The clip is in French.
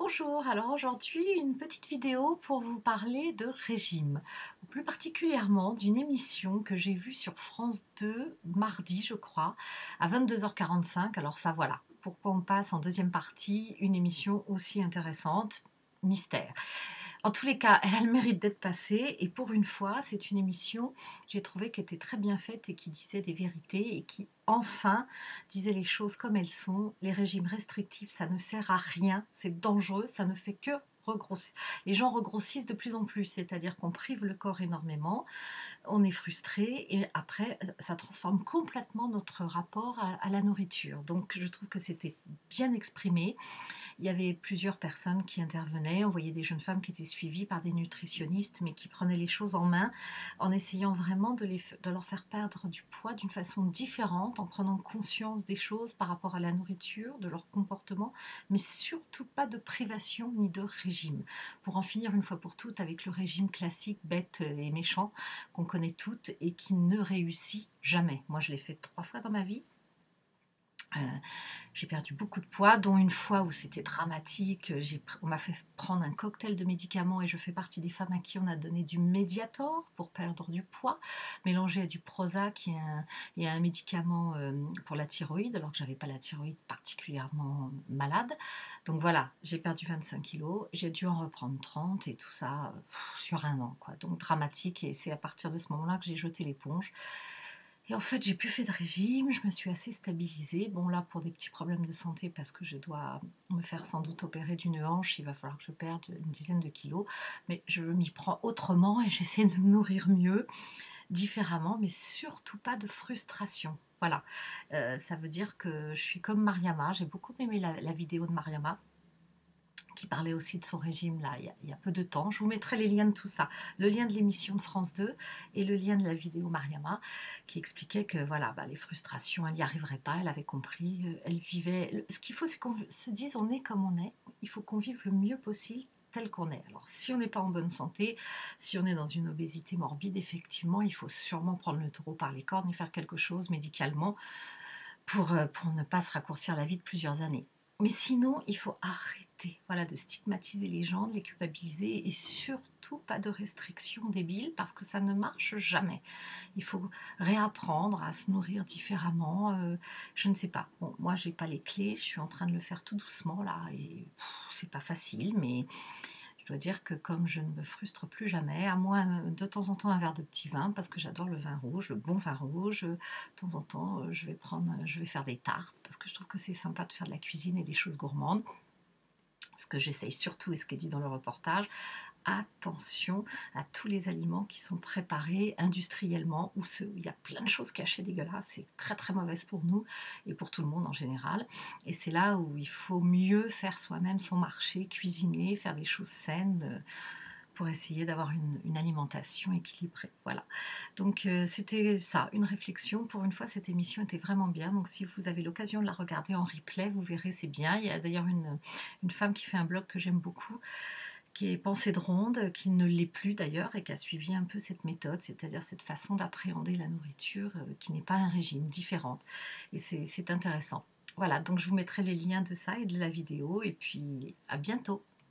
Bonjour, alors aujourd'hui une petite vidéo pour vous parler de régime, ou plus particulièrement d'une émission que j'ai vue sur France 2 mardi je crois, à 22h45. Alors ça voilà, pourquoi on passe en deuxième partie une émission aussi intéressante, mystère. En tous les cas, elle a le mérite d'être passée et pour une fois, c'est une émission, j'ai trouvé qu'elle était très bien faite et qui disait des vérités et qui enfin disait les choses comme elles sont. Les régimes restrictifs, ça ne sert à rien, c'est dangereux, ça ne fait que regrossir. Les gens regrossissent de plus en plus, c'est-à-dire qu'on prive le corps énormément, on est frustré et après ça transforme complètement notre rapport à la nourriture. Donc je trouve que c'était bien exprimé. Il y avait plusieurs personnes qui intervenaient. On voyait des jeunes femmes qui étaient suivies par des nutritionnistes, mais qui prenaient les choses en main en essayant vraiment de leur faire perdre du poids d'une façon différente, en prenant conscience des choses par rapport à la nourriture, de leur comportement, mais surtout pas de privation ni de régime. Pour en finir une fois pour toutes avec le régime classique, bête et méchant, qu'on connaît toutes et qui ne réussit jamais. Moi, je l'ai fait 3 fois dans ma vie. Euh, j'ai perdu beaucoup de poids, dont une fois où c'était dramatique. On m'a fait prendre un cocktail de médicaments et je fais partie des femmes à qui on a donné du Mediator pour perdre du poids, mélangé à du Prozac et un médicament pour la thyroïde, alors que j'avais pas la thyroïde particulièrement malade. Donc voilà, j'ai perdu 25 kilos, j'ai dû en reprendre 30 et tout ça sur un an, quoi. Donc dramatique, et c'est à partir de ce moment-là que j'ai jeté l'éponge. Et en fait, j'ai plus fait de régime, je me suis assez stabilisée. Bon, là, pour des petits problèmes de santé, parce que je dois me faire sans doute opérer d'une hanche, il va falloir que je perde une dizaine de kilos. Mais je m'y prends autrement et j'essaie de me nourrir mieux, différemment, mais surtout pas de frustration. Voilà, ça veut dire que je suis comme Mariama. J'ai beaucoup aimé la vidéo de Mariama, qui parlait aussi de son régime là, il y a peu de temps. Je vous mettrai les liens de tout ça, le lien de l'émission de France 2 et le lien de la vidéo Mariama, qui expliquait que voilà, les frustrations, elle n'y arriverait pas, elle avait compris, elle vivait. Ce qu'il faut, c'est qu'on se dise, on est comme on est, il faut qu'on vive le mieux possible tel qu'on est. Alors si on n'est pas en bonne santé, si on est dans une obésité morbide, effectivement, il faut sûrement prendre le taureau par les cornes et faire quelque chose médicalement pour ne pas se raccourcir la vie de plusieurs années. Mais sinon, il faut arrêter, voilà, de stigmatiser les gens, de les culpabiliser et surtout pas de restrictions débiles parce que ça ne marche jamais. Il faut réapprendre à se nourrir différemment. Je ne sais pas. Bon, moi, j'ai pas les clés. Je suis en train de le faire tout doucement là et c'est pas facile, mais je dois dire que comme je ne me frustre plus jamais, à moins de temps en temps un verre de petit vin, parce que j'adore le vin rouge, le bon vin rouge, de temps en temps je vais faire des tartes, parce que je trouve que c'est sympa de faire de la cuisine et des choses gourmandes. Ce que j'essaye surtout, et ce qui est dit dans le reportage, attention à tous les aliments qui sont préparés industriellement, où il y a plein de choses cachées dégueulasses, c'est très très mauvaise pour nous et pour tout le monde en général. Et c'est là où il faut mieux faire soi-même son marché, cuisiner, faire des choses saines pour essayer d'avoir une alimentation équilibrée. Voilà. Donc c'était ça, une réflexion. Pour une fois, cette émission était vraiment bien. Donc si vous avez l'occasion de la regarder en replay, vous verrez, c'est bien. Il y a d'ailleurs une femme qui fait un blog que j'aime beaucoup, qui est Pensée de Ronde, qui ne l'est plus d'ailleurs et qui a suivi un peu cette méthode, c'est-à-dire cette façon d'appréhender la nourriture qui n'est pas un régime, différente. Et c'est intéressant. Voilà, donc je vous mettrai les liens de ça et de la vidéo et puis à bientôt.